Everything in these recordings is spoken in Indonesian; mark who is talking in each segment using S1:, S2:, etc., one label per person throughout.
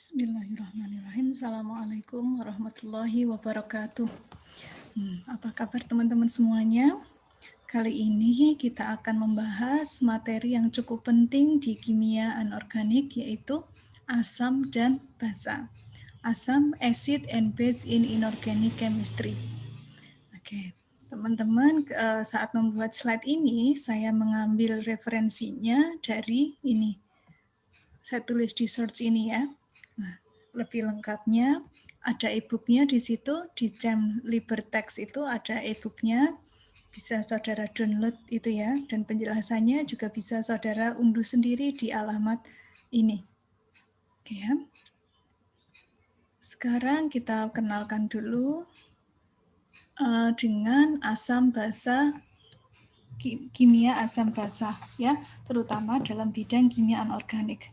S1: Bismillahirrahmanirrahim. Assalamualaikum warahmatullahi wabarakatuh. Apa kabar teman-teman semuanya? Kali ini kita akan membahas materi yang cukup penting di kimia anorganik, yaitu asam dan basa. Asam, acid, and base in inorganic chemistry. Oke, teman-teman, saat membuat slide ini, saya mengambil referensinya dari ini. Saya tulis di search ini ya. Nah, lebih lengkapnya ada e-booknya di situ, di Cem Libertext itu ada e-booknya, bisa saudara download itu ya, dan penjelasannya juga bisa saudara unduh sendiri di alamat ini. Oke ya. Sekarang kita kenalkan dulu dengan asam basa, kimia asam basa ya, terutama dalam bidang kimia anorganik.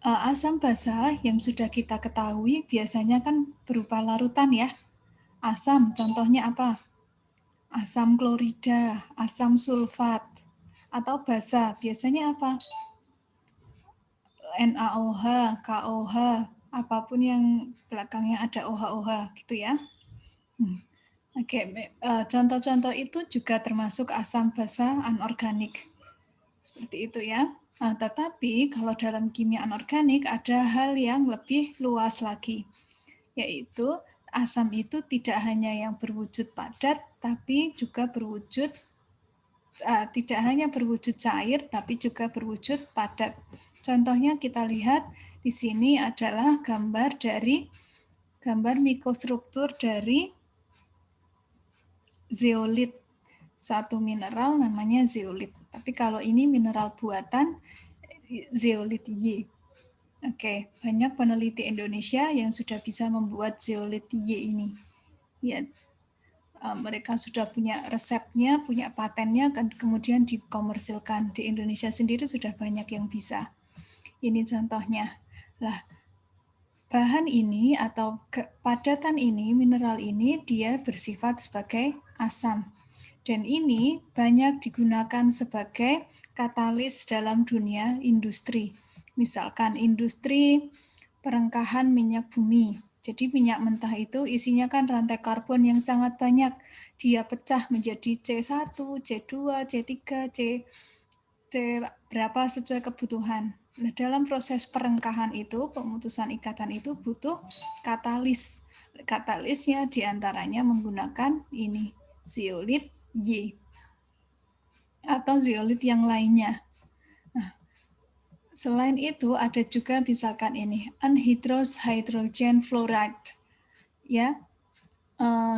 S1: Asam basa yang sudah kita ketahui biasanya kan berupa larutan ya. Asam contohnya apa? Asam klorida, asam sulfat, atau basa biasanya apa? NaOH, KOH, apapun yang belakangnya ada OH-OH gitu ya. Oke, contoh-contoh itu juga termasuk asam basa anorganik. Seperti itu ya. Tetapi kalau dalam kimia anorganik ada hal yang lebih luas lagi, yaitu asam itu tidak hanya yang berwujud padat, tapi juga berwujud tidak hanya berwujud cair, tapi juga berwujud padat. Contohnya kita lihat di sini adalah gambar mikrostruktur dari zeolit. Satu mineral namanya zeolit. Tapi kalau ini mineral buatan zeolit Y. Oke, banyak peneliti Indonesia yang sudah bisa membuat zeolit Y ini. Ya, mereka sudah punya resepnya, punya patennya, kan kemudian dikomersilkan. Di Indonesia sendiri sudah banyak yang bisa. Ini contohnya. Lah, bahan ini atau kepadatan ini, mineral ini, dia bersifat sebagai asam. Dan ini banyak digunakan sebagai katalis dalam dunia industri. Misalkan industri perengkahan minyak bumi. Jadi minyak mentah itu isinya kan rantai karbon yang sangat banyak. Dia pecah menjadi C1, C2, C3, C berapa sesuai kebutuhan. Nah, dalam proses perengkahan itu, pemutusan ikatan itu butuh katalis. Katalisnya diantaranya menggunakan ini, zeolit Y atau zeolit yang lainnya. Nah, selain itu ada juga misalkan ini anhydrous hydrogen fluoride, ya,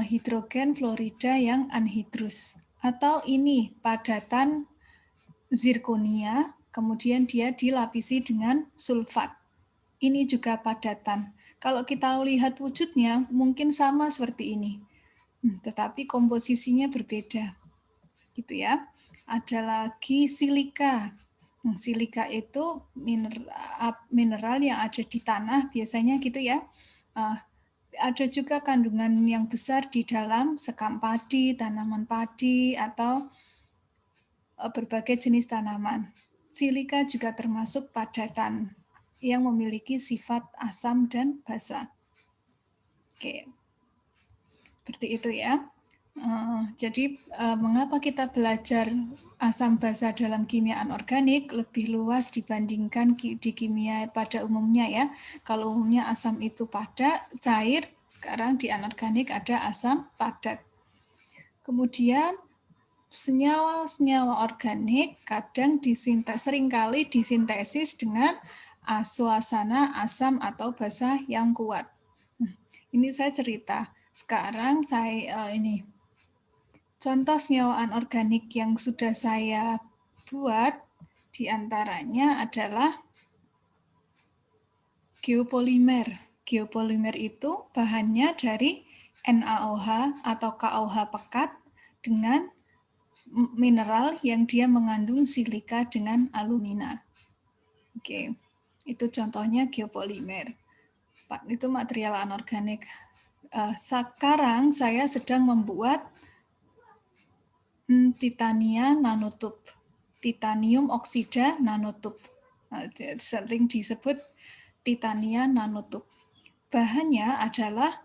S1: hidrogen fluorida yang anhidrous, atau ini padatan zirkonia, kemudian dia dilapisi dengan sulfat. Ini juga padatan. Kalau kita lihat wujudnya mungkin sama seperti ini, tetapi komposisinya berbeda. Gitu ya. Ada lagi silika. Silika itu mineral yang ada di tanah biasanya gitu ya. Ada juga kandungan yang besar di dalam sekam padi, tanaman padi, atau berbagai jenis tanaman. Silika juga termasuk padatan yang memiliki sifat asam dan basa. Oke, seperti itu ya. Jadi mengapa kita belajar asam basa dalam kimia anorganik lebih luas dibandingkan di kimia pada umumnya ya. Kalau umumnya asam itu padat, cair, sekarang di anorganik ada asam padat. Kemudian senyawa-senyawa organik kadang seringkali disintesis dengan suasana asam atau basa yang kuat. Ini saya cerita. Sekarang saya ini contoh senyawa anorganik yang sudah saya buat diantaranya adalah geopolimer. Geopolimer itu bahannya dari NaOH atau KOH pekat dengan mineral yang dia mengandung silika dengan alumina. Oke, itu contohnya geopolimer. Itu material anorganik. Sekarang saya sedang membuat titania nanotube, titanium oksida nanotube. Sering disebut Titania nanotube. Bahannya adalah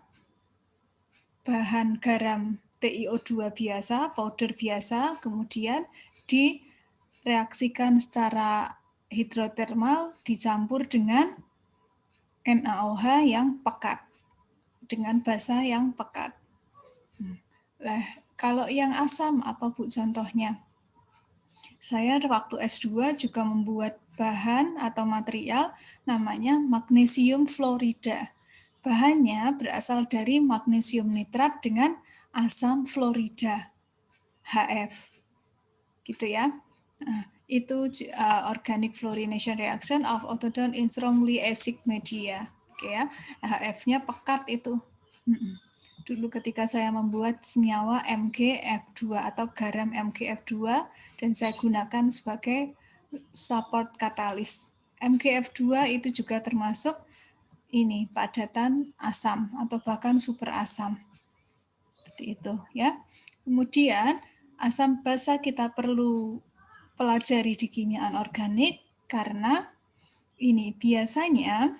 S1: bahan garam TiO2 biasa, powder biasa, kemudian direaksikan secara hidrotermal dicampur dengan NaOH yang pekat, dengan basa yang pekat. Nah, kalau yang asam apa Bu contohnya? Saya waktu S2 juga membuat bahan atau material namanya magnesium fluorida. Bahannya berasal dari magnesium nitrat dengan asam fluorida, HF. Gitu ya. Nah, itu organic fluorination reaction of autodone in strongly acidic media. Oke ya. HF-nya pekat itu. Dulu ketika saya membuat senyawa MgF2 atau garam MgF2 dan saya gunakan sebagai support katalis. MgF2 itu juga termasuk ini padatan asam atau bahkan super asam. Seperti itu ya. Kemudian asam basa kita perlu pelajari di kimia anorganik karena ini biasanya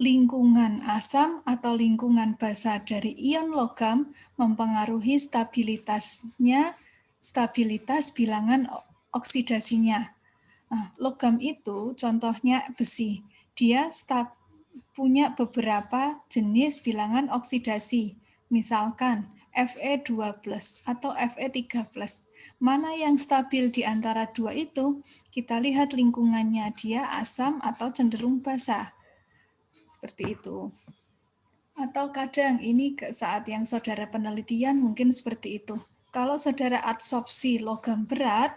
S1: lingkungan asam atau lingkungan basa dari ion logam mempengaruhi stabilitas bilangan oksidasinya. Nah, logam itu contohnya besi. Dia punya beberapa jenis bilangan oksidasi. Misalkan Fe2+ atau Fe3+. Mana yang stabil di antara dua itu? Kita lihat lingkungannya, dia asam atau cenderung basa. Seperti itu. Atau kadang ini saat yang saudara penelitian mungkin seperti itu. Kalau saudara adsorpsi logam berat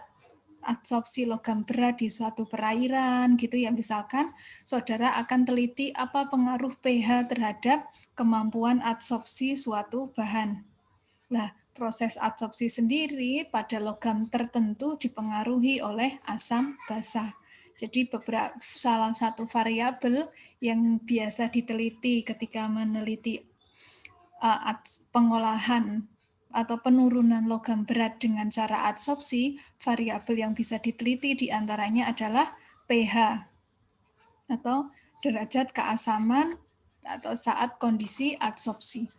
S1: di suatu perairan gitu ya, misalkan saudara akan teliti apa pengaruh pH terhadap kemampuan adsorpsi suatu bahan. Nah, proses adsorpsi sendiri pada logam tertentu dipengaruhi oleh asam basa. Jadi salah satu variabel yang biasa diteliti ketika meneliti pengolahan atau penurunan logam berat dengan cara adsorpsi, variabel yang bisa diteliti diantaranya adalah pH atau derajat keasaman atau saat kondisi adsorpsi.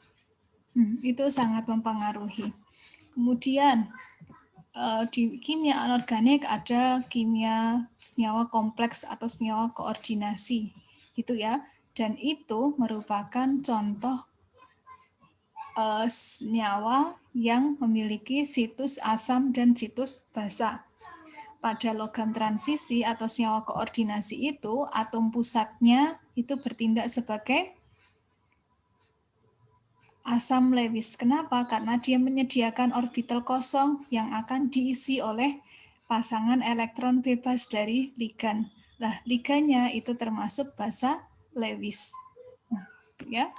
S1: Itu sangat mempengaruhi. Kemudian di kimia anorganik ada kimia senyawa kompleks atau senyawa koordinasi, gitu ya. Dan itu merupakan contoh senyawa yang memiliki situs asam dan situs basa. Pada logam transisi atau senyawa koordinasi itu, atom pusatnya itu bertindak sebagai asam Lewis. Kenapa? Karena dia menyediakan orbital kosong yang akan diisi oleh pasangan elektron bebas dari ligan. Nah, ligannya itu termasuk basa Lewis. Ya.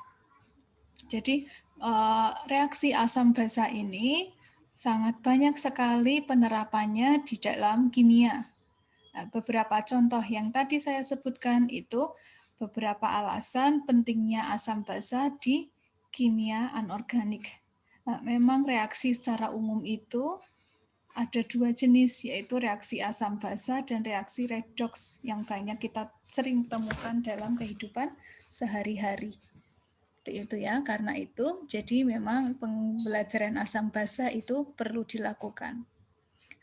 S1: Jadi reaksi asam basa ini sangat banyak sekali penerapannya di dalam kimia. Nah, beberapa contoh yang tadi saya sebutkan itu beberapa alasan pentingnya asam basa di kimia anorganik. Nah, memang reaksi secara umum itu ada dua jenis, yaitu reaksi asam basa dan reaksi redoks yang banyak kita sering temukan dalam kehidupan sehari-hari. Itu ya, karena itu jadi memang pembelajaran asam basa itu perlu dilakukan.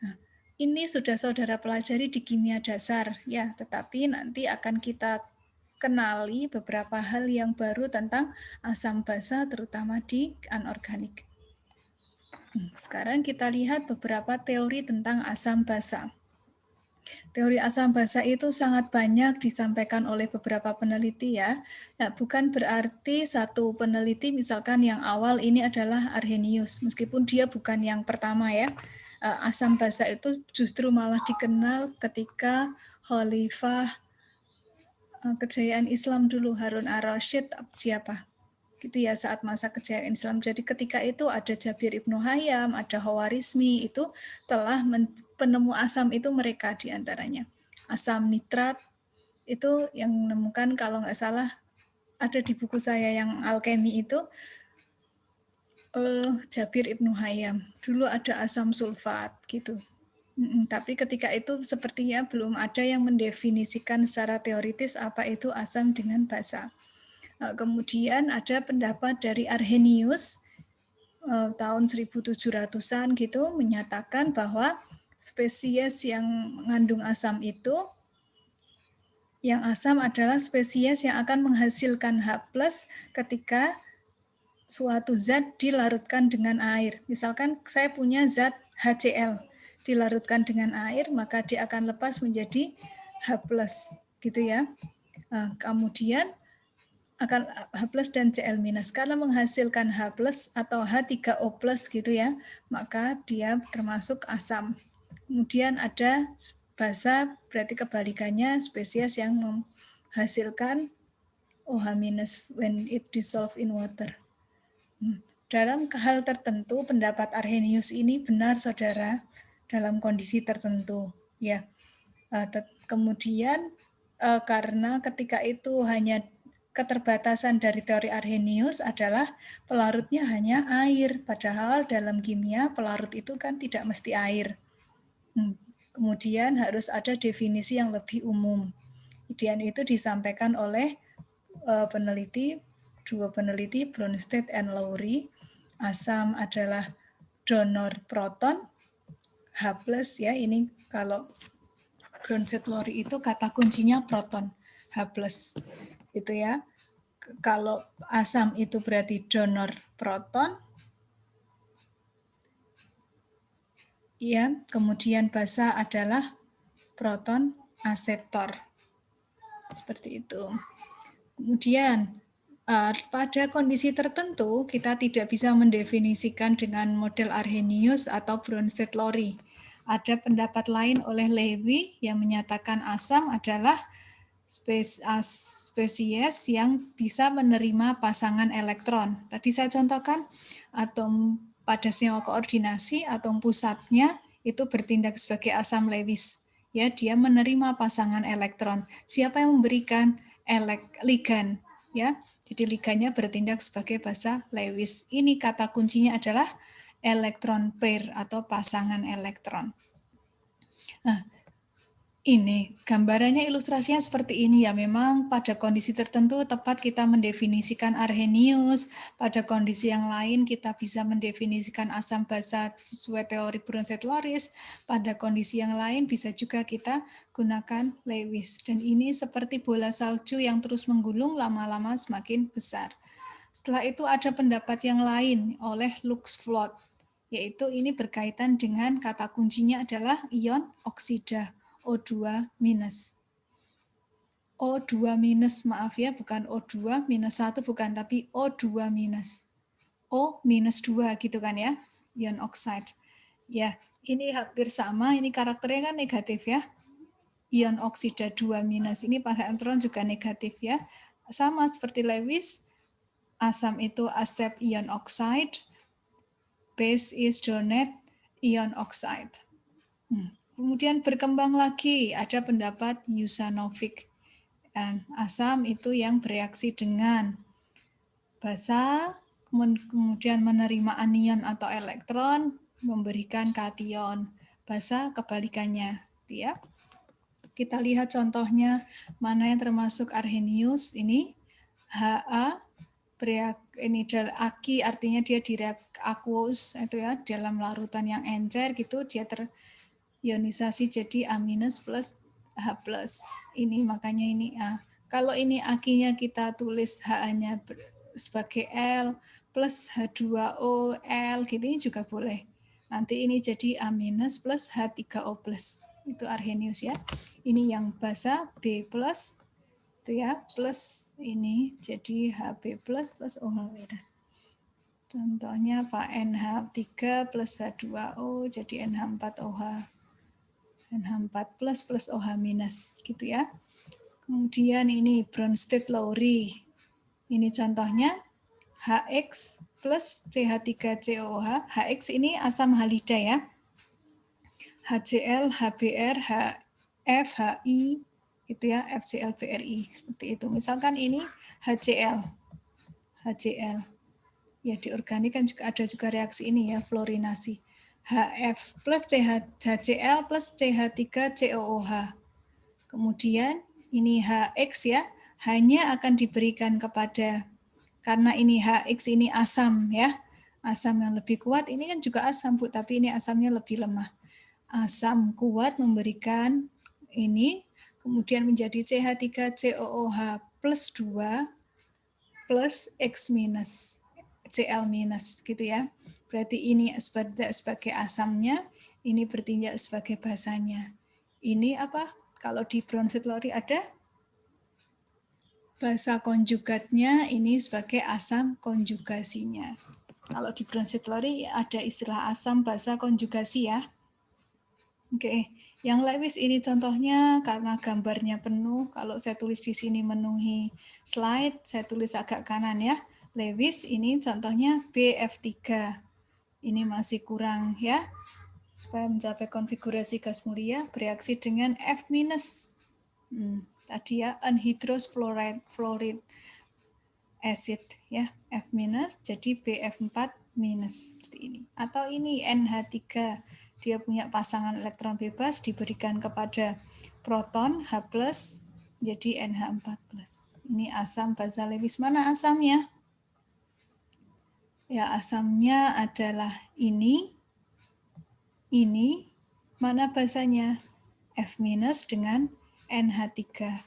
S1: Nah, ini sudah saudara pelajari di kimia dasar ya, tetapi nanti akan kita kenali beberapa hal yang baru tentang asam basa terutama di anorganik. Sekarang kita lihat beberapa teori tentang asam basa. Teori asam basa itu sangat banyak disampaikan oleh beberapa peneliti ya. Nah, bukan berarti satu peneliti misalkan yang awal ini adalah Arrhenius, meskipun dia bukan yang pertama ya. Asam basa itu justru malah dikenal ketika Khalifah kejayaan Islam dulu, Harun ar-Rasyid siapa? Gitu ya, saat masa kejayaan Islam. Jadi ketika itu ada Jabir Ibnu Hayam, ada Khawarizmi, itu telah penemu asam itu mereka diantaranya. Asam nitrat itu yang menemukan kalau nggak salah ada di buku saya yang alkemi itu Jabir Ibnu Hayam. Dulu ada asam sulfat gitu. Tapi ketika itu sepertinya belum ada yang mendefinisikan secara teoritis apa itu asam dengan basa. Kemudian ada pendapat dari Arrhenius tahun 1700-an gitu menyatakan bahwa spesies yang mengandung asam itu, yang asam adalah spesies yang akan menghasilkan H+ ketika suatu zat dilarutkan dengan air. Misalkan saya punya zat HCl dilarutkan dengan air, maka dia akan lepas menjadi H+, gitu ya. Kemudian akan H+ dan Cl-. Karena menghasilkan H+ atau H3O+ gitu ya, maka dia termasuk asam. Kemudian ada basa, berarti kebalikannya, spesies yang menghasilkan OH- when it dissolve in water. Dalam hal tertentu, pendapat Arrhenius ini benar, saudara, dalam kondisi tertentu. Ya, kemudian karena ketika itu hanya keterbatasan dari teori Arrhenius adalah pelarutnya hanya air, padahal dalam kimia pelarut itu kan tidak mesti air. Kemudian harus ada definisi yang lebih umum. Dan itu disampaikan oleh dua peneliti, Bronsted and Lowry. Asam adalah donor proton, H+, ya, ini kalau Bronsted Lowry itu kata kuncinya proton, H+, itu ya. Kalau asam itu berarti donor proton, ya, kemudian basa adalah proton aseptor. Seperti itu. Kemudian pada kondisi tertentu kita tidak bisa mendefinisikan dengan model Arrhenius atau Bronsted-Lowry. Ada pendapat lain oleh Levy yang menyatakan asam adalah spesies yang bisa menerima pasangan elektron. Tadi saya contohkan atom pada senyawa koordinasi, atom pusatnya itu bertindak sebagai asam Lewis. Ya, dia menerima pasangan elektron. Siapa yang memberikan? Ligan. Ya, jadi ligannya bertindak sebagai basa Lewis. Ini kata kuncinya adalah elektron pair atau pasangan elektron. Nah, ini gambarannya, ilustrasinya seperti ini ya. Memang pada kondisi tertentu tepat kita mendefinisikan Arrhenius, pada kondisi yang lain kita bisa mendefinisikan asam basa sesuai teori Bronsted-Lowry, pada kondisi yang lain bisa juga kita gunakan Lewis. Dan ini seperti bola salju yang terus menggulung, lama-lama semakin besar. Setelah itu ada pendapat yang lain oleh Lux Flood, yaitu ini berkaitan dengan kata kuncinya adalah ion oksida. O2 minus. O2 minus, maaf ya, bukan O2 minus 1, bukan, tapi O2 minus. O minus 2 gitu kan ya, ion oxide. Ya, ini hampir sama, ini karakternya kan negatif ya. Ion oksida 2 minus, ini pada elektron juga negatif ya. Sama seperti Lewis, asam itu accept ion oxide, base is donate ion oxide. Kemudian berkembang lagi, ada pendapat Yusanovic. Dan asam itu yang bereaksi dengan basa, kemudian menerima anion atau elektron, memberikan kation. Basa kebalikannya. Ya. Kita lihat contohnya, mana yang termasuk Arrhenius. Ini Ha, ini aki, artinya dia direct aqueous, itu ya, dalam larutan yang encer gitu, dia ionisasi jadi A- plus H+. Ini makanya ini A. Kalau ini akinya kita tulis H-nya sebagai L plus H2O L gitu, ini juga boleh. Nanti ini jadi A- plus H3O+. Itu Arrhenius ya. Ini yang basa B+, itu ya, plus ini jadi Hb plus OH-. Contohnya Pak NH3 plus H2O jadi NH4OH. NH4 plus OH minus gitu ya. Kemudian ini Bronsted-Lowry. Ini contohnya HX plus CH3COOH. HX ini asam halida ya. HCl, HBr, HF, HI gitu ya, FCl, BRI seperti itu. Misalkan ini HCl. HCl. Ya di organik kan juga ada juga reaksi ini ya, fluorinasi. HF plus HCl plus CH3COOH. Kemudian ini HX ya, hanya akan diberikan kepada, karena ini HX ini asam ya, asam yang lebih kuat, ini kan juga asam Bu, tapi ini asamnya lebih lemah. Asam kuat memberikan ini, kemudian menjadi CH3COOH plus 2 plus X minus, Cl minus gitu ya. Berarti ini sebagai asamnya, ini bertindak sebagai basanya. Ini apa? Kalau di Bronsted-Lowry ada basa konjugatnya, ini sebagai asam konjugasinya. Kalau di Bronsted-Lowry ada istilah asam basa konjugasi ya. Oke, yang Lewis ini contohnya karena gambarnya penuh. Kalau saya tulis di sini memenuhi slide, saya tulis agak kanan ya. Lewis ini contohnya BF3. Ini masih kurang ya. Supaya mencapai konfigurasi gas mulia, bereaksi dengan F-. Tadi ya, anhydrous fluoride acid ya, F- jadi BF4- seperti ini. Atau ini NH3, dia punya pasangan elektron bebas diberikan kepada proton H+, jadi NH4+. Ini asam basa Lewis. Mana asamnya? Ya, asamnya adalah ini, mana basanya? F- dengan NH3.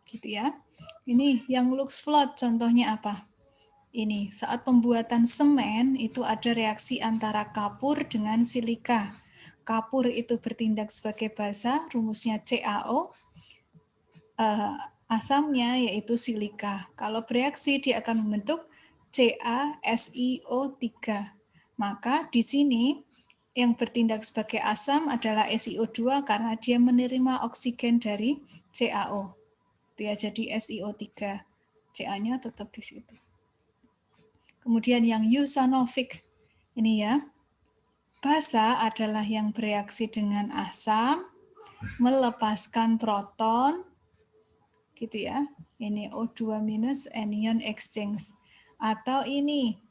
S1: Gitu ya. Ini yang Lux float contohnya apa? Ini, saat pembuatan semen itu ada reaksi antara kapur dengan silika. Kapur itu bertindak sebagai basa, rumusnya CaO. Asamnya yaitu silika. Kalau bereaksi dia akan membentuk CaSiO3. Maka di sini yang bertindak sebagai asam adalah SiO2 karena dia menerima oksigen dari CaO. Dia jadi SiO3. Ca-nya tetap di situ. Kemudian yang Yusanovik, ini ya, basa adalah yang bereaksi dengan asam, melepaskan proton, gitu ya. Ini O2- anion exchange. Atau ini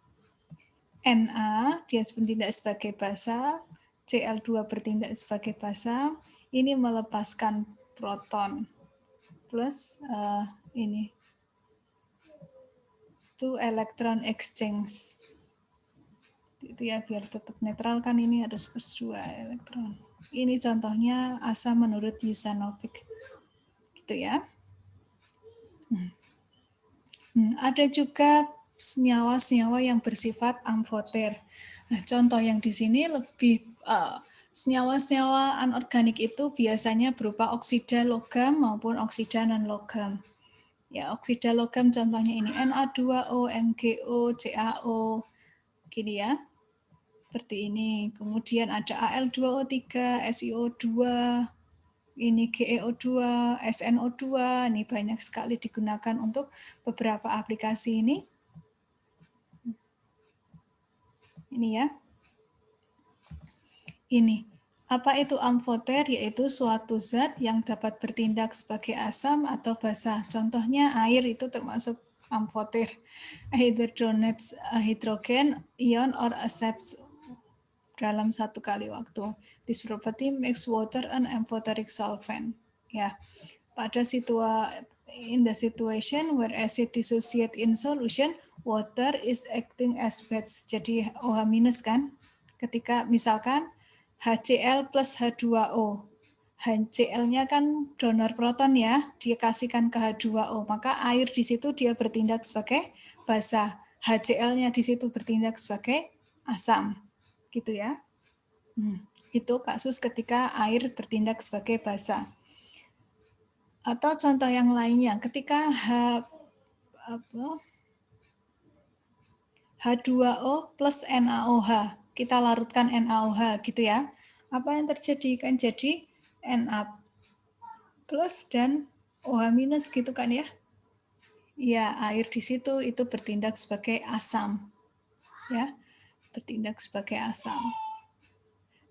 S1: Na, dia bertindak sebagai basa, Cl2 bertindak sebagai basa, ini melepaskan proton plus ini two electron exchange. Itu ya, biar tetap netral kan ini harus plus 2 elektron. Ini contohnya asam menurut Yusanovik. Gitu ya. Ada juga senyawa-senyawa yang bersifat amfoter. Nah, contoh yang di sini lebih senyawa-senyawa anorganik itu biasanya berupa oksida logam maupun oksida non-logam. Ya, oksida logam contohnya ini Na2O, MgO, CaO, gini ya. Seperti ini. Kemudian ada Al2O3, SiO2, ini GeO2, SnO2, ini banyak sekali digunakan untuk beberapa aplikasi ini. Ini ya. Ini. Apa itu amfoter? Yaitu suatu zat yang dapat bertindak sebagai asam atau basa. Contohnya air itu termasuk amfoter. Either donates a hydrogen ion or accepts dalam satu kali waktu. This property makes water an amphoteric solvent. Ya, pada in the situation where acid dissociate in solution, water is acting as base. Jadi OH- kan, ketika misalkan HCl plus H2O, HCl-nya kan donor proton ya, dia kasihkan ke H2O, maka air di situ dia bertindak sebagai basa. HCl-nya di situ bertindak sebagai asam. Gitu ya. Itu kasus ketika air bertindak sebagai basa. Atau contoh yang lainnya, ketika H2O plus NaOH, kita larutkan NaOH gitu ya. Apa yang terjadi? Kan jadi Na plus dan OH minus gitu kan ya. Ya, air di situ itu bertindak sebagai asam. Ya, bertindak sebagai asam.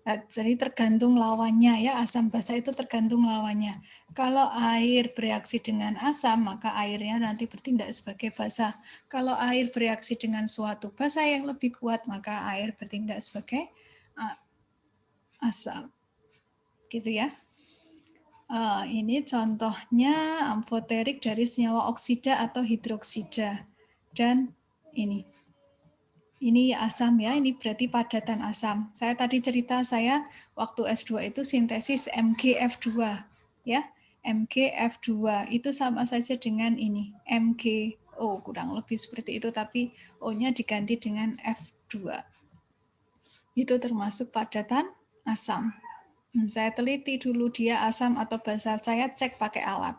S1: Jadi tergantung lawannya ya, asam basa itu tergantung lawannya. Kalau air bereaksi dengan asam, maka airnya nanti bertindak sebagai basa. Kalau air bereaksi dengan suatu basa yang lebih kuat, maka air bertindak sebagai asam. Gitu ya. Ini contohnya amfoterik dari senyawa oksida atau hidroksida. Dan ini asam ya, ini berarti padatan asam. Saya tadi cerita saya waktu S2 itu sintesis MgF2 ya. MgF2 itu sama saja dengan ini, MgO, kurang lebih seperti itu, tapi O-nya diganti dengan F2. Itu termasuk padatan asam. Saya teliti dulu dia asam atau basa, saya cek pakai alat.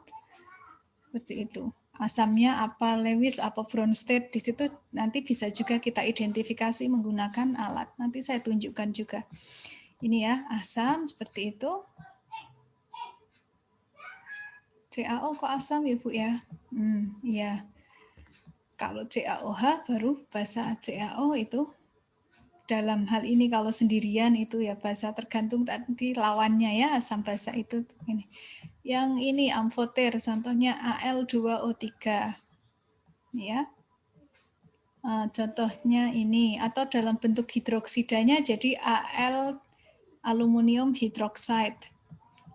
S1: Seperti itu. Asamnya apa Lewis, apa Bronsted, di situ nanti bisa juga kita identifikasi menggunakan alat. Nanti saya tunjukkan juga. Ini ya, asam seperti itu. CaO kok asam ya Bu ya? Iya. Kalau CaOH baru basa CaO itu dalam hal ini kalau sendirian itu ya basa, tergantung tadi lawannya ya, asam basa itu ini. Yang ini amfoter contohnya Al2O3 ya. Contohnya ini atau dalam bentuk hidroksidanya jadi Al aluminium hydroxide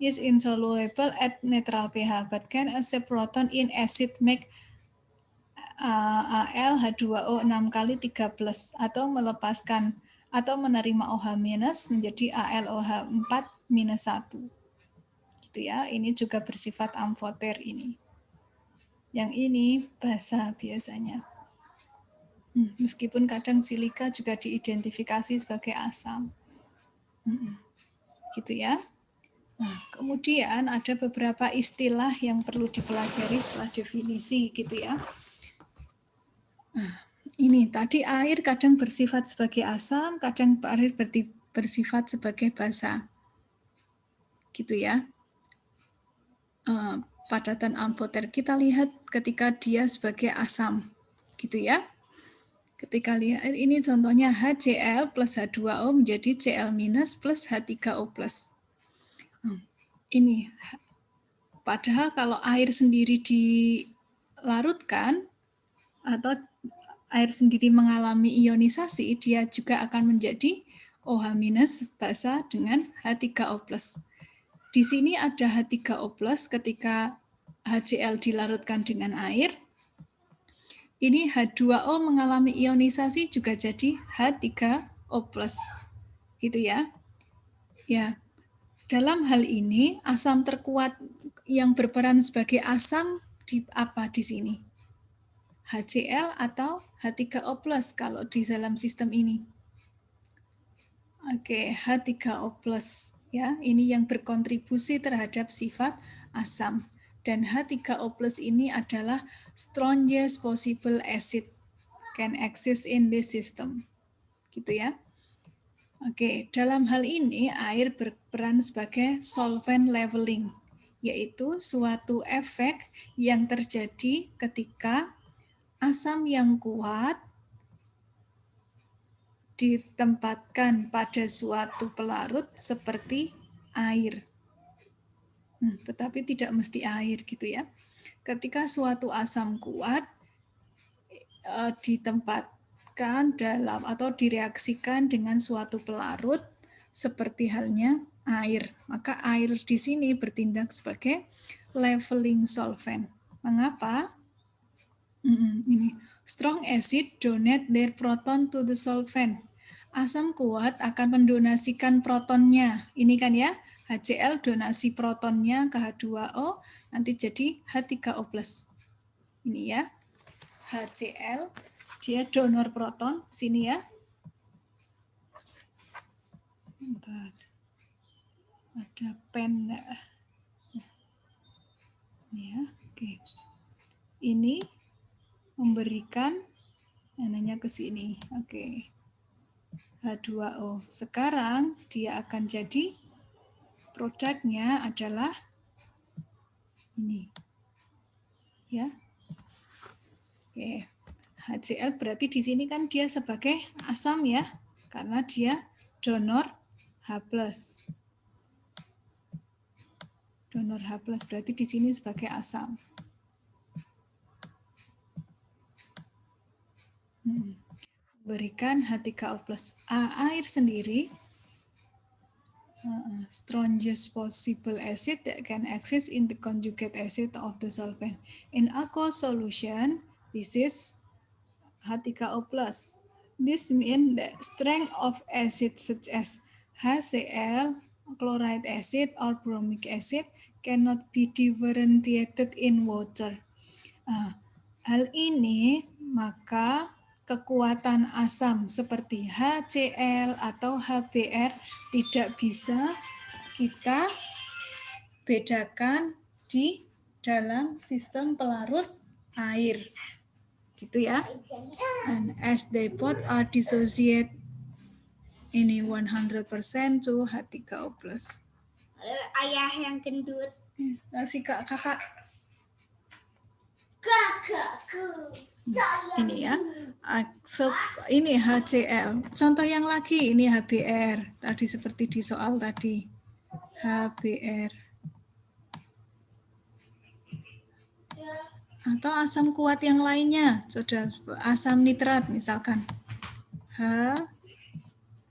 S1: is insoluble at neutral pH but can accept proton in acid make Al H2O 6 kali 3 plus atau melepaskan atau menerima OH minus menjadi AlOH 4 minus 1. Gitu ya. Ini juga bersifat amfoter ini. Yang ini basa biasanya. Meskipun kadang silika juga diidentifikasi sebagai asam. Gitu ya. Nah, kemudian ada beberapa istilah yang perlu dipelajari setelah definisi gitu ya. Ini tadi air kadang bersifat sebagai asam, kadang air bersifat sebagai basa. Gitu ya. Padatan amfoter kita lihat ketika dia sebagai asam. Gitu ya. Ketika lihat ini contohnya HCl plus H2O menjadi Cl minus plus H3O plus. Ini padahal kalau air sendiri dilarutkan atau air sendiri mengalami ionisasi, dia juga akan menjadi OH minus basa dengan H3O plus. Di sini ada H3O plus ketika HCl dilarutkan dengan air. Ini H2O mengalami ionisasi juga jadi H3O plus. Gitu ya. Ya. Dalam hal ini asam terkuat yang berperan sebagai asam di apa di sini? HCl atau H3O plus kalau di dalam sistem ini. Oke, H3O plus ya, ini yang berkontribusi terhadap sifat asam. Dan H3O plus ini adalah strongest possible acid can exist in this system. Gitu ya. Oke, dalam hal ini air berperan sebagai solvent leveling, yaitu suatu efek yang terjadi ketika asam yang kuat ditempatkan pada suatu pelarut seperti air. Tetapi tidak mesti air gitu ya. Ketika suatu asam kuat ditempatkan dalam atau direaksikan dengan suatu pelarut seperti halnya air, maka air di sini bertindak sebagai leveling solvent. Mengapa? Ini strong acid donate their proton to the solvent. Asam kuat akan mendonasikan protonnya. Ini kan ya, HCl donasi protonnya ke H2O, nanti jadi H3O+. Ini ya, HCl, dia donor proton, sini ya. Bentar. Ada pen. Ya, oke. Ini memberikan namanya ke sini. Oke. H2O. Sekarang dia akan jadi produknya adalah ini. Ya. Oke. HCl berarti di sini kan dia sebagai asam ya, karena dia donor H+. Donor H+, berarti di sini sebagai asam. Berikan H3O+. Air sendiri strongest possible acid that can exist in the conjugate acid of the solvent. In aqueous solution, this is H3O+. This means the strength of acid such as HCl, chloride acid, or bromic acid cannot be differentiated in water. Hal ini maka kekuatan asam seperti HCl atau HBr tidak bisa kita bedakan di dalam sistem pelarut air. Gitu ya. And as they both are dissociate ini 100% to H3O+.
S2: Ayah yang gendut.
S1: Kasih kakak.
S2: Kakakku.
S1: Ini ya. So, ini HCl. Contoh yang lagi ini HBr. Tadi seperti di soal tadi. HBr. Atau asam kuat yang lainnya. Sudah asam nitrat misalkan.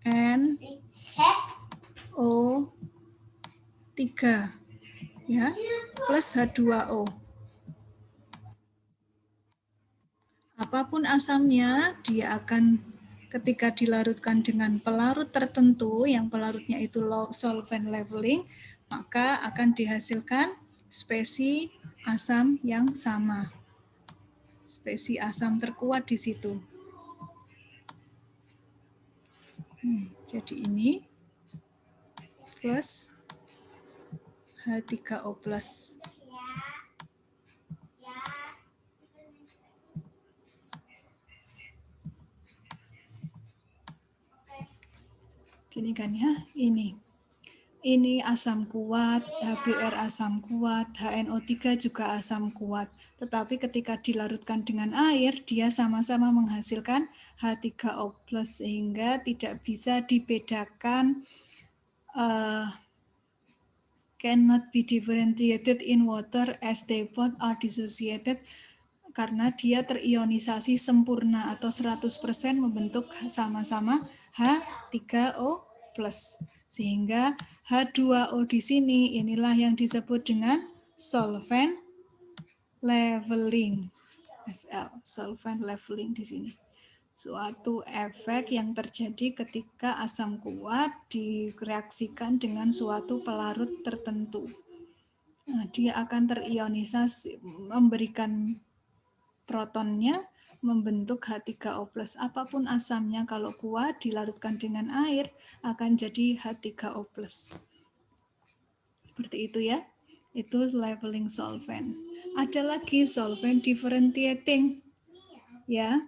S1: HNO3 ya, plus H2O. Apapun asamnya, dia akan ketika dilarutkan dengan pelarut tertentu, yang pelarutnya itu low solvent leveling, maka akan dihasilkan spesies asam yang sama. Spesies asam terkuat di situ. Jadi ini plus H3O+. Gini kan ya, ini asam kuat, HBr asam kuat, HNO3 juga asam kuat. Tetapi ketika dilarutkan dengan air, dia sama-sama menghasilkan H3O+, sehingga tidak bisa dibedakan, cannot be differentiated in water as they both are dissociated, karena dia terionisasi sempurna atau 100% membentuk sama-sama H3O+. Sehingga H2O di sini inilah yang disebut dengan solvent leveling. SL, solvent leveling di sini. Suatu efek yang terjadi ketika asam kuat direaksikan dengan suatu pelarut tertentu. Nah, dia akan terionisasi, memberikan protonnya, membentuk H3O+. Apapun asamnya kalau kuat dilarutkan dengan air akan jadi H3O+. Seperti itu ya. Itu leveling solvent. Ada lagi solvent differentiating. Ya.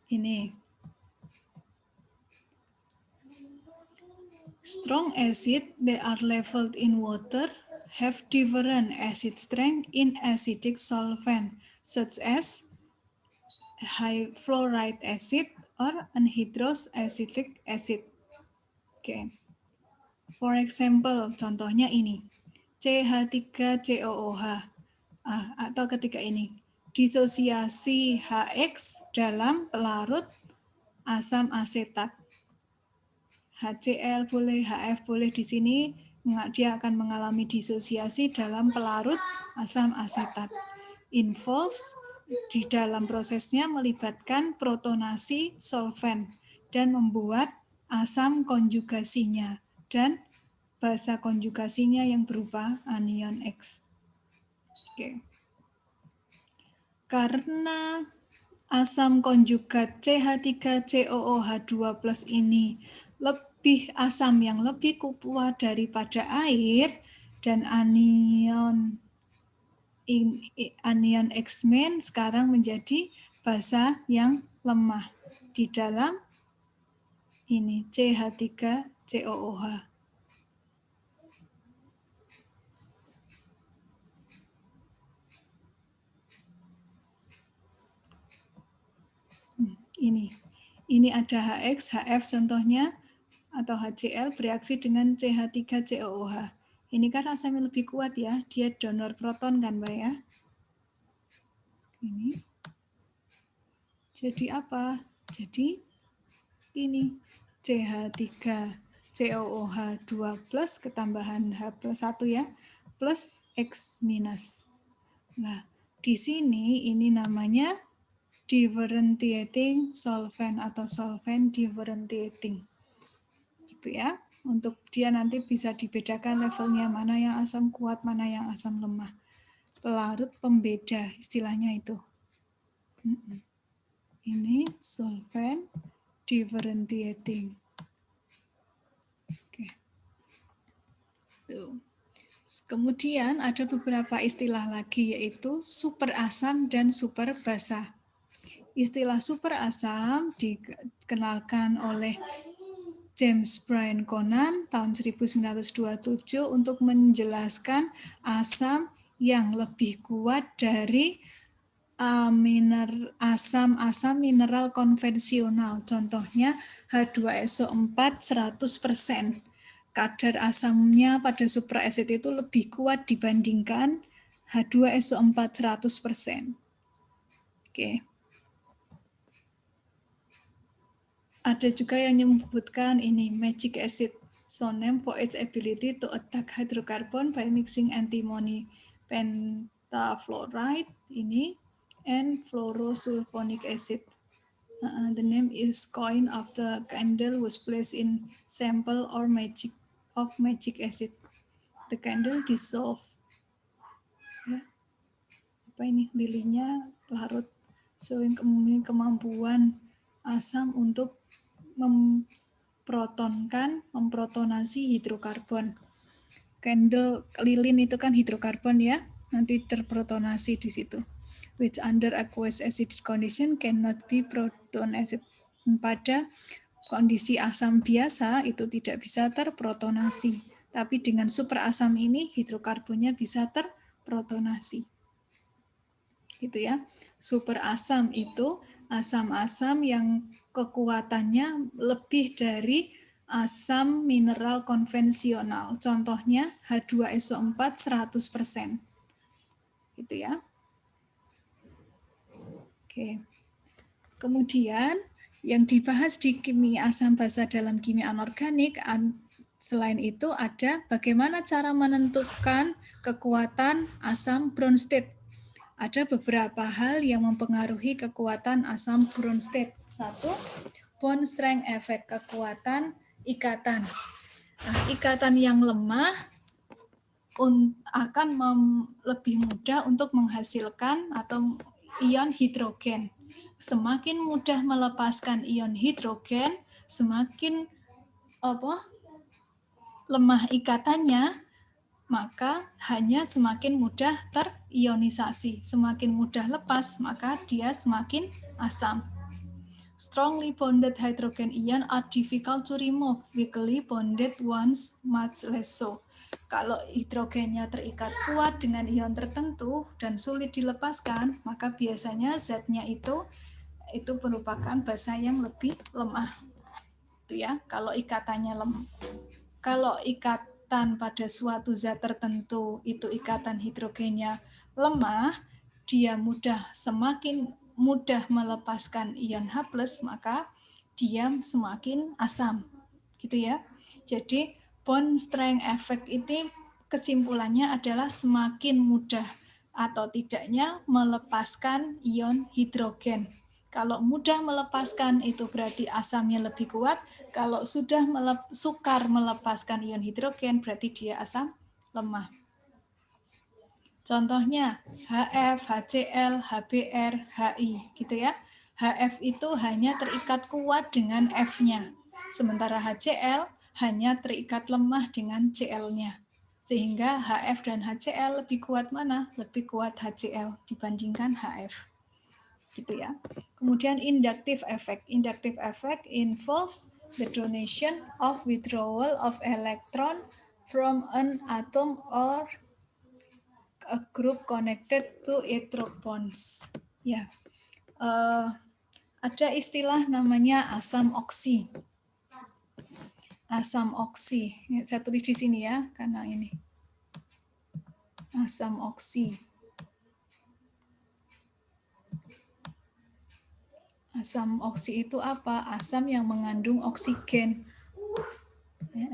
S1: Ini. Strong acid they are leveled in water have different acid strength in acidic solvent such as high fluoride acid or anhydrous acetic acid. Okay. For example, contohnya ini. CH3COOH. Atau ketika ini. Disosiasi HX dalam pelarut asam asetat. HCl boleh, HF boleh di sini, dia akan mengalami disosiasi dalam pelarut asam asetat. Involves di dalam prosesnya melibatkan protonasi solvent dan membuat asam konjugasinya dan basa konjugasinya yang berupa anion X. Oke. Karena asam konjugat CH3COOH2+ ini lebih asam yang lebih kuat daripada air dan anion X- sekarang menjadi basa yang lemah di dalam ini CH3COOH. Ini ada HX, HF contohnya, atau HCl bereaksi dengan CH3COOH. Ini kan asamnya lebih kuat ya, dia donor proton kan Mbak ya. Ini. Jadi apa? Jadi ini CH3COOH2 plus ketambahan H plus 1 ya, plus X minus. Nah, di sini ini namanya differentiating solvent atau solvent differentiating. Gitu ya. Untuk dia nanti bisa dibedakan levelnya, mana yang asam kuat, mana yang asam lemah. Pelarut pembeda istilahnya itu. Ini solvent differentiating. Oke. Tuh. Kemudian ada beberapa istilah lagi yaitu super asam dan super basa. Istilah super asam dikenalkan oleh James Brian Conan tahun 1927 untuk menjelaskan asam yang lebih kuat dari asam mineral konvensional. Contohnya H2SO4 100%. Kadar asamnya pada supraacid itu lebih kuat dibandingkan H2SO4 100%. Oke. Ada juga yang menyebutkan ini magic acid, so named for its ability to attack hydrocarbon by mixing antimony pentafluoride ini and fluorosulfonic acid. The name is coined after candle was placed in sample or magic acid. The candle dissolved. Ya. Apa ini lilinya larut, showing kemampuan asam untuk memprotonasi hidrokarbon. Candle lilin itu kan hidrokarbon ya, nanti terprotonasi di situ. Which under aqueous acidic condition cannot be protonized. Pada kondisi asam biasa itu tidak bisa terprotonasi, tapi dengan super asam ini hidrokarbonnya bisa terprotonasi. Gitu ya. Super asam itu asam-asam yang kekuatannya lebih dari asam mineral konvensional. Contohnya H2SO4 100%. Gitu ya. Oke. Kemudian yang dibahas di kimia asam basa dalam kimia anorganik, selain itu ada bagaimana cara menentukan kekuatan asam Bronsted. Ada beberapa hal yang mempengaruhi kekuatan asam Bronsted. Satu, bond strength effect, kekuatan ikatan. Nah, ikatan yang lemah akan lebih mudah untuk menghasilkan atau ion hidrogen. Semakin mudah melepaskan ion hidrogen, semakin lemah ikatannya, maka hanya semakin mudah terionisasi. Semakin mudah lepas, maka dia semakin asam. Strongly bonded hydrogen ion are difficult to remove. Weakly bonded ones much less so. Kalau hidrogennya terikat kuat dengan ion tertentu dan sulit dilepaskan, maka biasanya zatnya itu merupakan basa yang lebih lemah. Itu ya, kalau ikatannya lemah. Kalau ikatan pada suatu zat tertentu itu ikatan hidrogennya lemah, dia semakin mudah melepaskan ion H+, maka dia semakin asam. Gitu ya. Jadi bond strength effect ini kesimpulannya adalah semakin mudah atau tidaknya melepaskan ion hidrogen. Kalau mudah melepaskan itu berarti asamnya lebih kuat. Kalau sudah sukar melepaskan ion hidrogen berarti dia asam lemah. Contohnya HF, HCl, HBr, HI gitu ya. HF itu hanya terikat kuat dengan F-nya. Sementara HCl hanya terikat lemah dengan Cl-nya. Sehingga HF dan HCl lebih kuat mana? Lebih kuat HCl dibandingkan HF. Gitu ya. Kemudian inductive effect. Inductive effect involves the donation of withdrawal of electron from an atom or a group connected to electrons. Ya, ada istilah namanya asam oksi. Asam oksi. Saya tulis di sini ya, karena ini asam oksi. Asam oksi itu apa? Asam yang mengandung oksigen. Ya.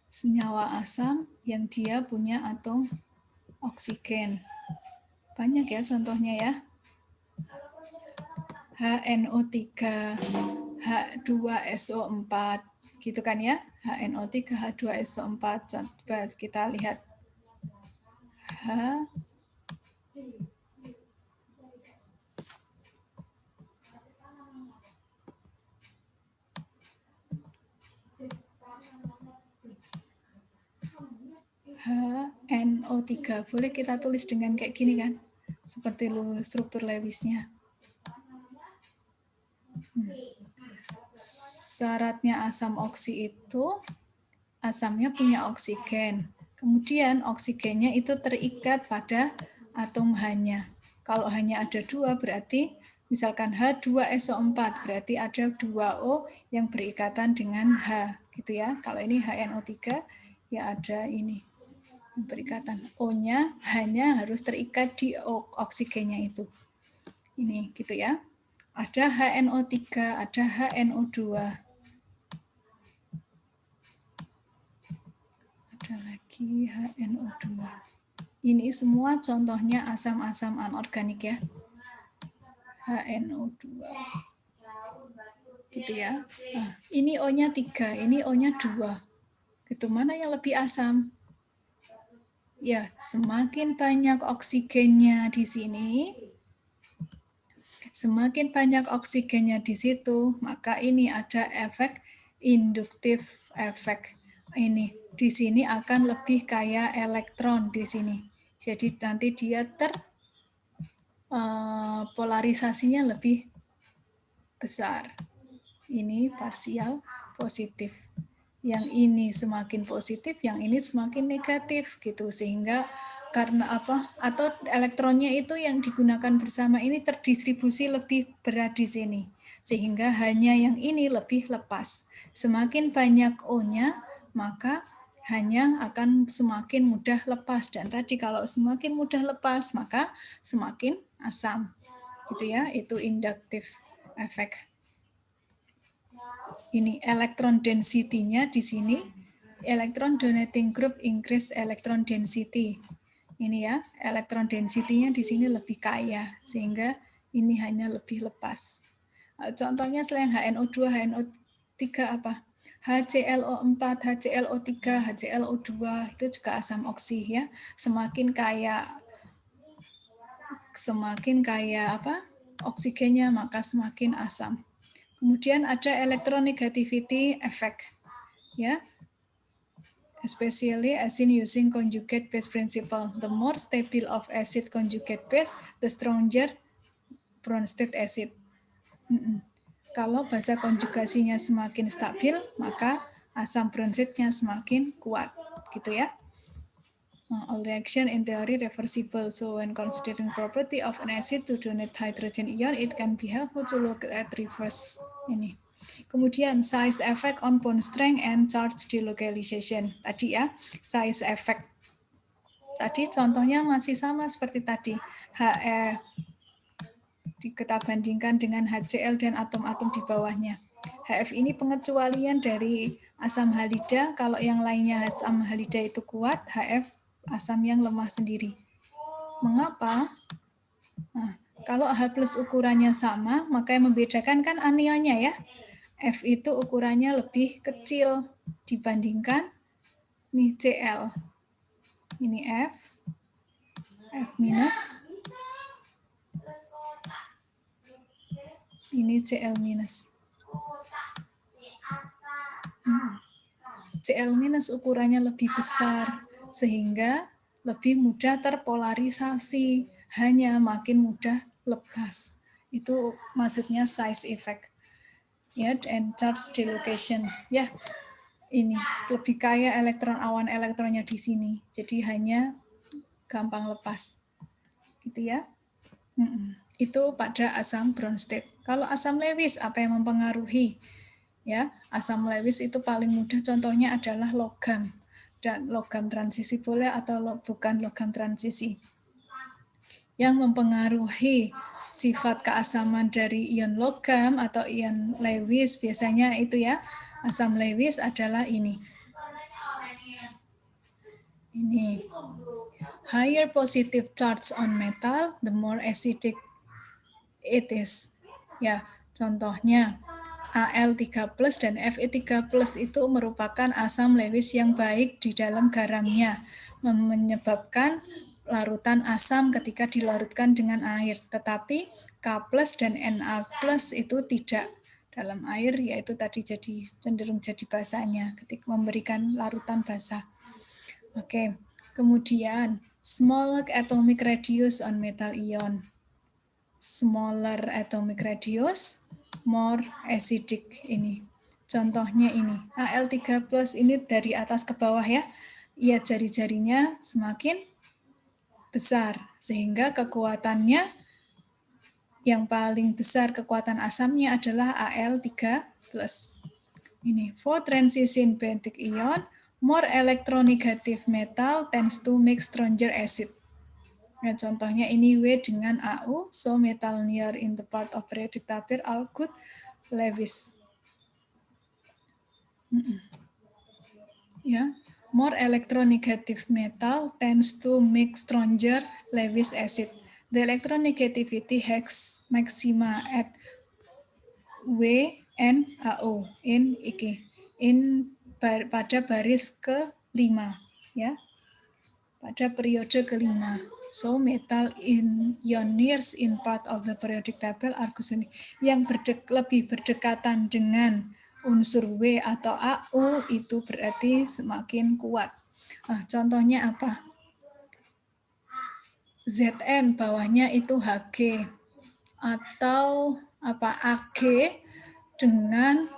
S1: Senyawa asam yang dia punya atom oksigen. Banyak ya contohnya ya. HNO3, H2SO4, gitu kan ya. HNO3, H2SO4. Coba kita lihat. HNO3. Boleh kita tulis dengan kayak gini kan? Seperti struktur Lewisnya. Syaratnya asam oksi itu asamnya punya oksigen. Kemudian oksigennya itu terikat pada atom H-nya. Kalau hanya ada 2 berarti misalkan H2SO4 berarti ada 2O yang berikatan dengan H gitu ya. Kalau ini HNO3 ya ada ini yang berikatan. O-nya hanya harus terikat di oksigennya itu. Ini gitu ya. Ada HNO3, ada HNO2. Ada lagi HNO2. Ini semua contohnya asam-asam anorganik ya. HNO2. Gitu ya. Nah, ini O-nya 3, ini O-nya 2. Gitu, mana yang lebih asam? Ya, semakin banyak oksigennya di sini, semakin banyak oksigennya di situ, maka ini ada efek induktif efek. Ini di sini akan lebih kaya elektron di sini. Jadi nanti dia polarisasinya lebih besar. Ini parsial positif. Yang ini semakin positif, yang ini semakin negatif gitu, sehingga karena apa? Atau elektronnya itu yang digunakan bersama ini terdistribusi lebih berat di sini, sehingga hanya yang ini lebih lepas. Semakin banyak O-nya, maka hanya akan semakin mudah lepas, dan tadi kalau semakin mudah lepas maka semakin asam. Gitu ya, itu induktif efek. Ini elektron density-nya di sini, electron donating group increase electron density. Ini ya, elektron density-nya di sini lebih kaya, sehingga ini hanya lebih lepas. Contohnya selain HNO2, HNO3 apa? HClO4, HClO3, HClO2 itu juga asam oksi ya. Semakin kaya apa? Oksigennya maka semakin asam. Kemudian ada electronegativity effect, ya, especially acid using conjugate base principle. The more stable of acid conjugate base, the stronger Bronsted acid. Kalau basa konjugasinya semakin stabil, maka asam Bronsted-nya semakin kuat, gitu ya. All reaction in theory reversible. So when considering property of an acid to donate hydrogen ion, it can be helpful to look at reverse ini. Kemudian size effect on bond strength and charge delocalization. Tadi ya, size effect. Tadi contohnya masih sama seperti tadi. Kita bandingkan dengan HCl dan atom-atom di bawahnya. HF ini pengecualian dari asam halida. Kalau yang lainnya asam halida itu kuat, HF asam yang lemah sendiri. Mengapa? Nah, kalau H plus ukurannya sama, maka yang membedakan kan anionnya ya. F itu ukurannya lebih kecil dibandingkan nih Cl. Ini F minus. Ini Cl minus. Cl minus ukurannya lebih besar, sehingga lebih mudah terpolarisasi, hanya makin mudah lepas. Itu maksudnya size effect. Ya, and charge delocation. Ya, ini lebih kaya elektron, awan elektronnya di sini. Jadi hanya gampang lepas. Gitu ya. Itu pada asam Bronsted. Kalau asam Lewis apa yang mempengaruhi? Ya, asam Lewis itu paling mudah contohnya adalah logam, dan logam transisi boleh atau bukan logam transisi. Yang mempengaruhi sifat keasaman dari ion logam atau ion Lewis, biasanya itu ya, asam Lewis adalah ini. Ini. Higher positive charge on metal, the more acidic it is. Ya, contohnya Al3+ dan Fe3+ itu merupakan asam Lewis yang baik di dalam garamnya, menyebabkan larutan asam ketika dilarutkan dengan air. Tetapi K+ dan Na+ itu tidak dalam air, yaitu tadi cenderung jadi basanya ketika memberikan larutan basah. Oke, kemudian smaller atomic radius on metal ion. Smaller atomic radius, more acidic ini. Contohnya ini, Al3+ ini dari atas ke bawah ya. Ia jari-jarinya semakin besar, sehingga kekuatannya yang paling besar, kekuatan asamnya adalah Al3+. Ini, for transition benthic ion, more electronegative metal tends to make stronger acid. Nah, contohnya ini W dengan AU, so metal near in the part of periodic table are good Lewis. Ya, more electronegative metal tends to make stronger Lewis acid. The electronegativity has maxima at W and AO in pada baris ke-5 ya. Pada periode kelima. So metal ioniers in part of the periodic table are yang lebih berdekatan dengan unsur W atau AU itu berarti semakin kuat. Nah, contohnya apa? Zn bawahnya itu Hg atau apa Ag dengan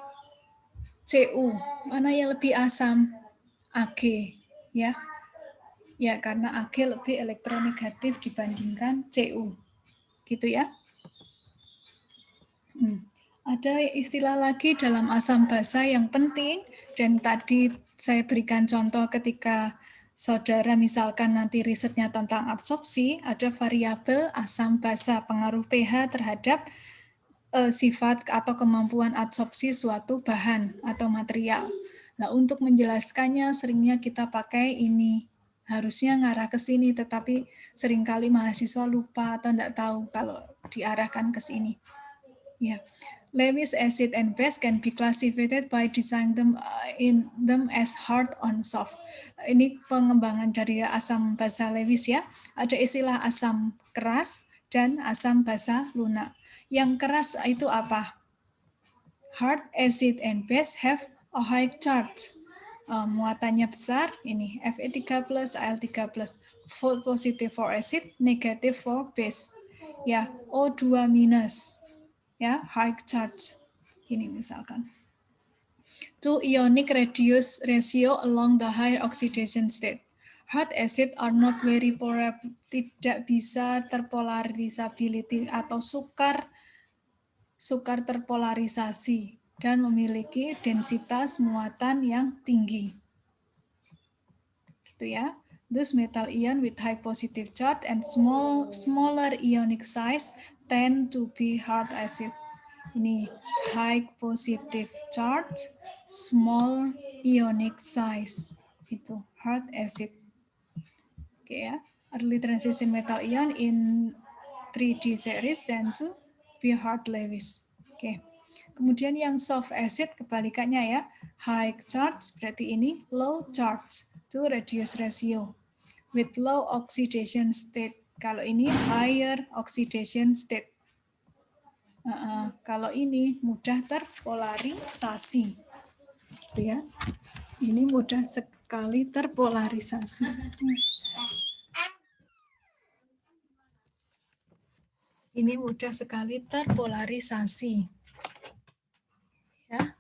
S1: Cu. Mana yang lebih asam? Ag ya. Ya, karena Ag lebih elektronegatif dibandingkan Cu. Gitu ya. Ada istilah lagi dalam asam basa yang penting, dan tadi saya berikan contoh ketika saudara misalkan nanti risetnya tentang absorpsi, ada variabel asam basa, pengaruh pH terhadap sifat atau kemampuan absorpsi suatu bahan atau material. Nah, untuk menjelaskannya seringnya kita pakai ini. Harusnya ngarah ke sini, tetapi seringkali mahasiswa lupa atau tidak tahu kalau diarahkan ke sini. Ya, Lewis acid and base can be classified by designing them as hard on soft. Ini pengembangan dari asam basa Lewis ya. Ada istilah asam keras dan asam basa lunak. Yang keras itu apa? Hard acid and base have a high charge. Muatannya besar, ini Fe3+, Al3+. Positive for acid, negative for base. Ya, O2-. Ya, high charge. Ini misalkan. Two ionic radius ratio along the high oxidation state. Hard acid are not very polar, tidak bisa terpolarisability atau sukar terpolarisasi dan memiliki densitas muatan yang tinggi. Gitu ya. Thus metal ion with high positive charge and smaller ionic size tend to be hard acid. Ini high positive charge, small ionic size. Itu hard acid. Oke ya. Early transition metal ion in 3D series tend to be hard Lewis. Oke. Kemudian yang soft acid kebalikannya ya. High charge berarti ini low charge to radius ratio. With low oxidation state. Kalau ini higher oxidation state. Kalau ini mudah terpolarisasi. Gitu ya. Ini mudah sekali terpolarisasi. Ini mudah sekali terpolarisasi. Ya.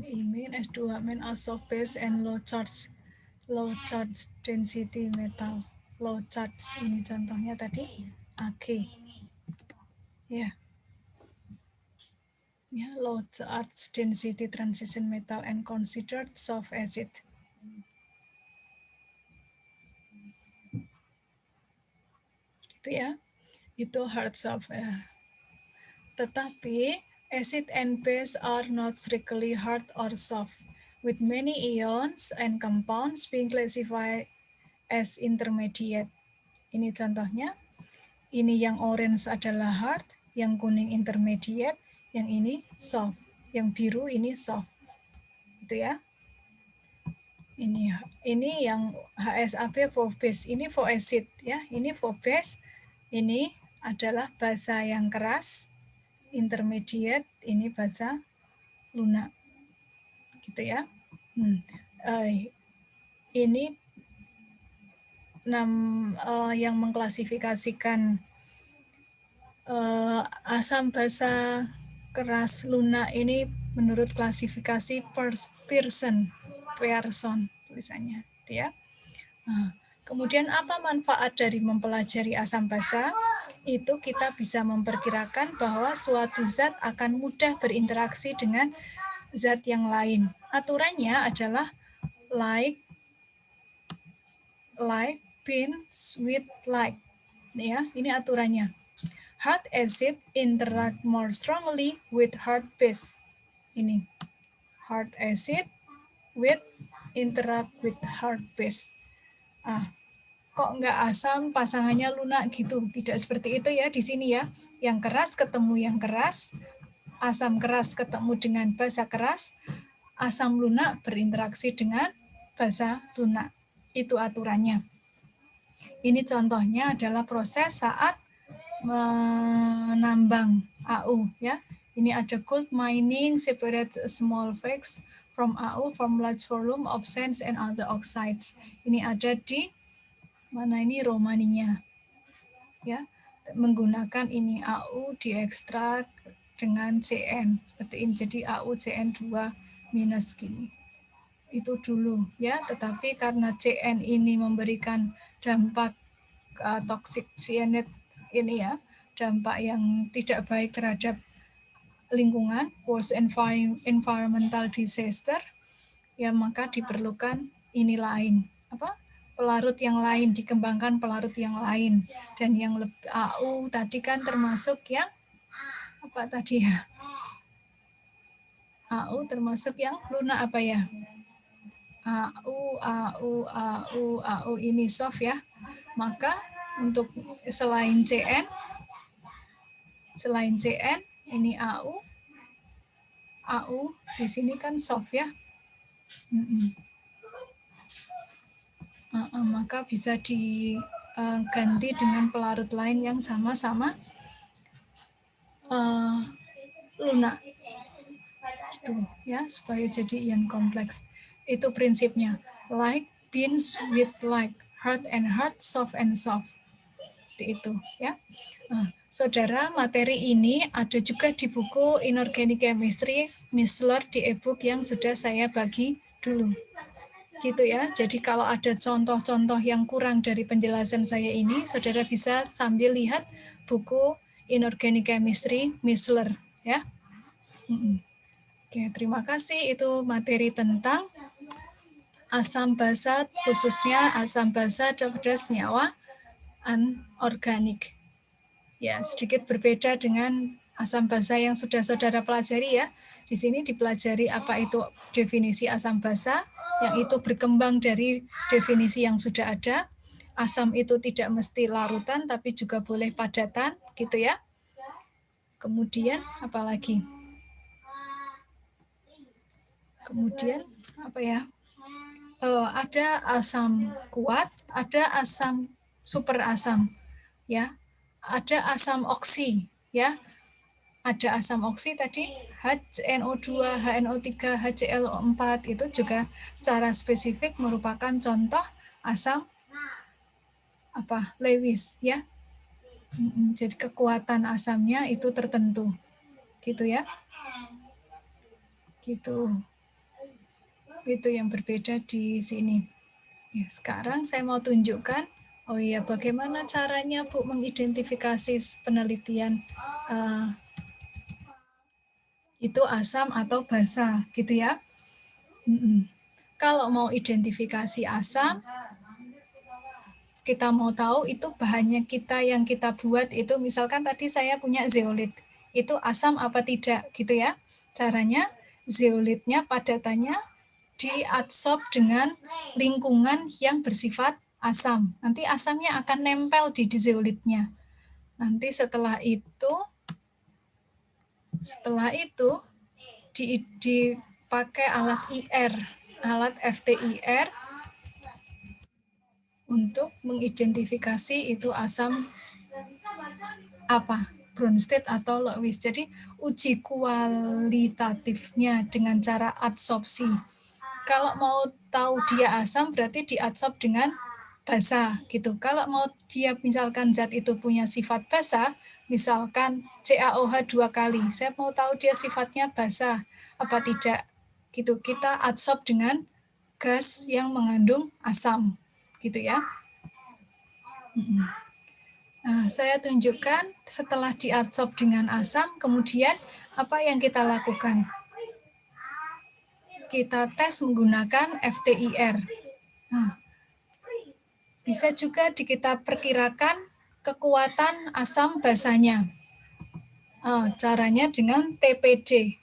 S1: Imine S2 mean a soft base and low charge density metal. Low charge ini contohnya tadi Ag. Ya. Ya, low charge density transition metal and considered soft acid. Itu ya. Itu hard soft ya. Tetapi acid and base are not strictly hard or soft, with many ions and compounds being classified as intermediate. Ini contohnya. Ini yang orange adalah hard, yang kuning intermediate, yang ini soft, yang biru ini soft. Gitu ya. Ini yang HSAB for base, ini for acid ya. Ini for base. Ini adalah basa yang keras, intermediate, ini basa lunak. Gitu ya. Ini yang mengklasifikasikan asam basa keras lunak ini menurut klasifikasi Pearson tulisannya, ya. Kemudian apa manfaat dari mempelajari asam basa? Itu kita bisa memperkirakan bahwa suatu zat akan mudah berinteraksi dengan zat yang lain. Aturannya adalah like binds with like. Ya, ini aturannya. Hard acid interact more strongly with hard base. Ini hard acid interact with hard base. Kok nggak asam pasangannya lunak gitu? Tidak seperti itu ya di sini ya. Yang keras ketemu yang keras, asam keras ketemu dengan basa keras, asam lunak berinteraksi dengan basa lunak. Itu aturannya. Ini contohnya adalah proses saat menambang AU ya. Ini ada gold mining, separate small flakes from AU from large volume of sands and other oxides. Ini ada di mana ini Romania. Ya, menggunakan ini AU diekstrak dengan CN seperti ini, jadi AU CN2 minus gini. Itu dulu ya, tetapi karena CN ini memberikan dampak toxic cyanide ini ya, dampak yang tidak baik terhadap lingkungan, worst environmental disaster, ya maka diperlukan ini lain, pelarut yang lain, dikembangkan pelarut yang lain. Dan yang AU tadi kan termasuk yang apa tadi ya? AU termasuk yang lunak apa ya? AU ini soft ya. Maka untuk selain CN ini AU di sini kan soft ya. Maka bisa diganti dengan pelarut lain yang sama-sama lunak. Gitu ya, supaya jadi ion kompleks. Itu prinsipnya. Like binds with like, hard and hard, soft and soft. Itu ya. Saudara, materi ini ada juga di buku Inorganic Chemistry Missler di e-book yang sudah saya bagi dulu. Gitu ya. Jadi kalau ada contoh-contoh yang kurang dari penjelasan saya ini, saudara bisa sambil lihat buku Inorganic Chemistry Missler ya. Oke, terima kasih. Itu materi tentang asam basa, khususnya asam basa pada senyawa anorganik. Ya, sedikit berbeda dengan asam basa yang sudah saudara pelajari ya. Di sini dipelajari apa itu definisi asam basa, yang itu berkembang dari definisi yang sudah ada. Asam itu tidak mesti larutan, tapi juga boleh padatan, gitu ya. Kemudian apa lagi? Kemudian apa ya? Ada asam kuat, ada asam super asam, ya. Ada asam oksi, ya. Ada asam oksi tadi HNO2, HNO3, HClO4 itu juga secara spesifik merupakan contoh asam Lewis, ya. Jadi kekuatan asamnya itu tertentu, gitu ya. Gitu. Itu yang berbeda di sini. Ya, sekarang saya mau tunjukkan, bagaimana caranya Bu mengidentifikasi penelitian itu asam atau basa, gitu ya. Kalau mau identifikasi asam, kita mau tahu itu bahannya yang kita buat itu, misalkan tadi saya punya zeolit, itu asam apa tidak gitu ya. Caranya zeolitnya padatannya diadsorb dengan lingkungan yang bersifat asam. Nanti asamnya akan nempel di zeolitnya. Nanti setelah itu dipakai alat IR, alat FTIR untuk mengidentifikasi itu asam apa, Bronsted atau Lewis. Jadi uji kualitatifnya dengan cara adsorpsi. Kalau mau tahu dia asam berarti diadsorb dengan basa gitu. Kalau mau dia misalkan zat itu punya sifat basa, misalkan CaOH 2 kali, saya mau tahu dia sifatnya basa apa tidak gitu. Kita adsorb dengan gas yang mengandung asam gitu ya. Nah, saya tunjukkan setelah diadsorb dengan asam, kemudian apa yang kita lakukan? Kita tes menggunakan FTIR. Nah, bisa juga kita perkirakan kekuatan asam basanya. Caranya dengan TPD,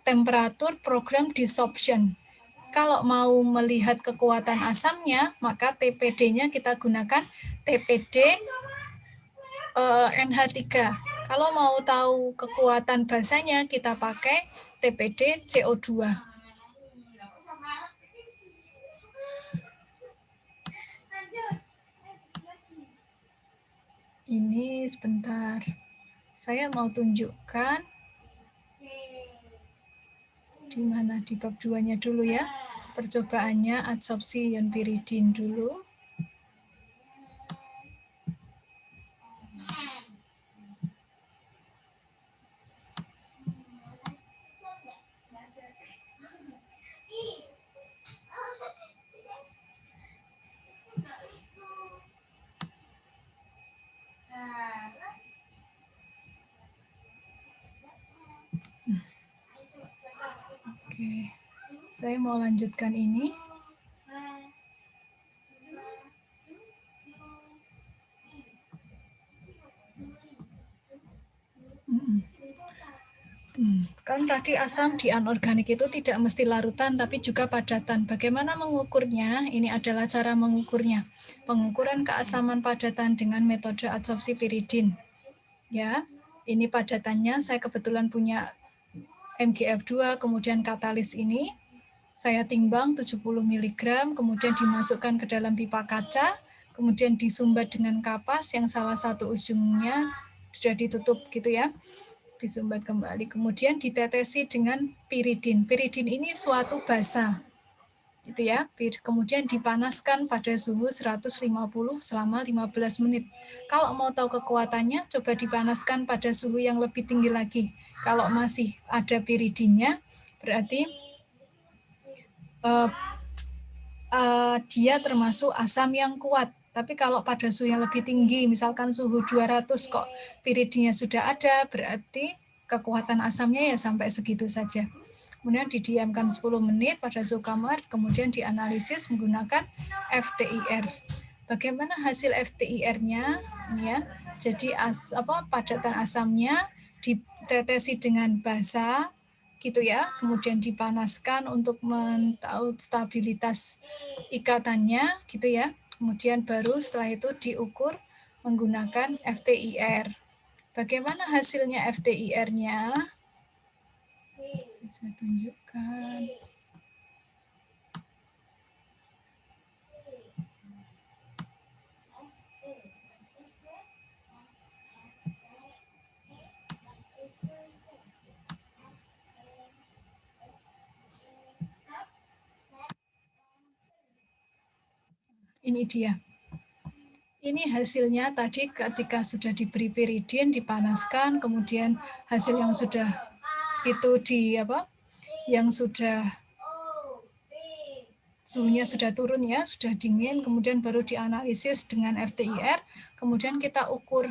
S1: temperatur program desorption. Kalau mau melihat kekuatan asamnya, maka TPD-nya kita gunakan TPD NH3. Kalau mau tahu kekuatan basanya, kita pakai TPD CO2. Ini sebentar. Saya mau tunjukkan di mana di bab 2-nya dulu ya. Percobaannya adsorpsi ionpiridin dulu. Oke, saya mau lanjutkan ini. Kan tadi asam di anorganik itu tidak mesti larutan, tapi juga padatan. Bagaimana mengukurnya? Ini adalah cara mengukurnya. Pengukuran keasaman padatan dengan metode adsorpsi piridin. Ya, ini padatannya. Saya kebetulan punya MgF2, kemudian katalis ini. Saya timbang 70 mg, kemudian dimasukkan ke dalam pipa kaca, kemudian disumbat dengan kapas yang salah satu ujungnya sudah ditutup gitu ya. Disumbat kembali, kemudian ditetesi dengan piridin. Piridin ini suatu basa, gitu ya. Kemudian dipanaskan pada suhu 150 selama 15 menit. Kalau mau tahu kekuatannya, coba dipanaskan pada suhu yang lebih tinggi lagi. Kalau masih ada piridinnya, berarti dia termasuk asam yang kuat. Tapi kalau pada suhu yang lebih tinggi, misalkan suhu 200 kok piridinnya sudah ada, berarti kekuatan asamnya ya sampai segitu saja. Kemudian didiamkan 10 menit pada suhu kamar, kemudian dianalisis menggunakan FTIR. Bagaimana hasil FTIR-nya? Ini ya. Jadi padatan asamnya ditetesi dengan basa, gitu ya, kemudian dipanaskan untuk mentahu stabilitas ikatannya gitu ya, kemudian baru setelah itu diukur menggunakan FTIR. Bagaimana hasilnya FTIR-nya? Saya tunjukkan. Ini dia. Ini hasilnya tadi ketika sudah diberi piridin, dipanaskan, kemudian hasil yang sudah itu yang sudah suhunya sudah turun ya, sudah dingin, kemudian baru dianalisis dengan FTIR, kemudian kita ukur.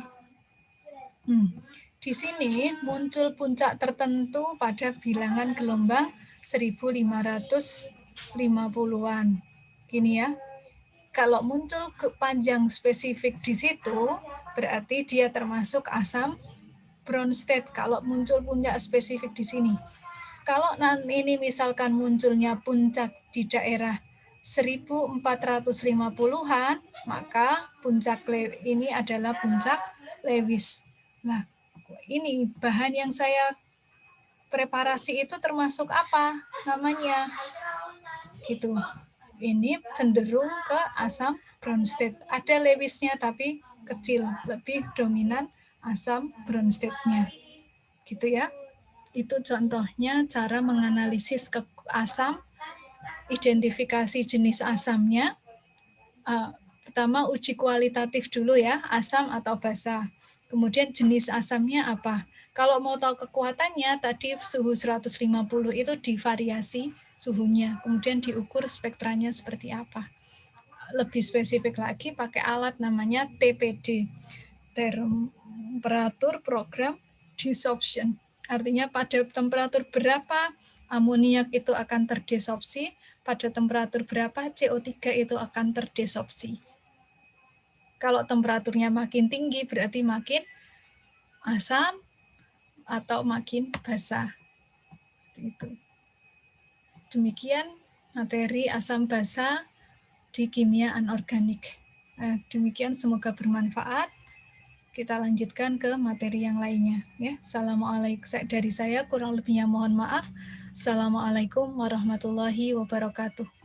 S1: Di sini muncul puncak tertentu pada bilangan gelombang 1550-an. Gini ya, kalau muncul panjang spesifik di situ, berarti dia termasuk asam Bronsted. Kalau muncul puncak spesifik di sini. Kalau ini misalkan munculnya puncak di daerah 1450-an, maka puncak ini adalah puncak Lewis. Nah, ini bahan yang saya preparasi itu termasuk apa namanya? Gitu. Ini cenderung ke asam Bronsted. Ada Lewisnya tapi kecil, lebih dominan asam Bronsted-nya. Gitu ya. Itu contohnya cara menganalisis asam, identifikasi jenis asamnya. Pertama uji kualitatif dulu ya, asam atau basa. Kemudian jenis asamnya apa? Kalau mau tahu kekuatannya, tadi suhu 150 itu divariasi suhunya, kemudian diukur spektranya seperti apa. Lebih spesifik lagi pakai alat namanya TPD, temperatur program desorption. Artinya pada temperatur berapa amoniak itu akan terdesorpsi, pada temperatur berapa CO3 itu akan terdesorpsi. Kalau temperaturnya makin tinggi berarti makin asam atau makin basa. Itu. Demikian materi asam basa di kimia anorganik. Demikian semoga bermanfaat. Kita lanjutkan ke materi yang lainnya. Ya, assalamualaikum. Dari saya kurang lebihnya mohon maaf. Assalamualaikum warahmatullahi wabarakatuh.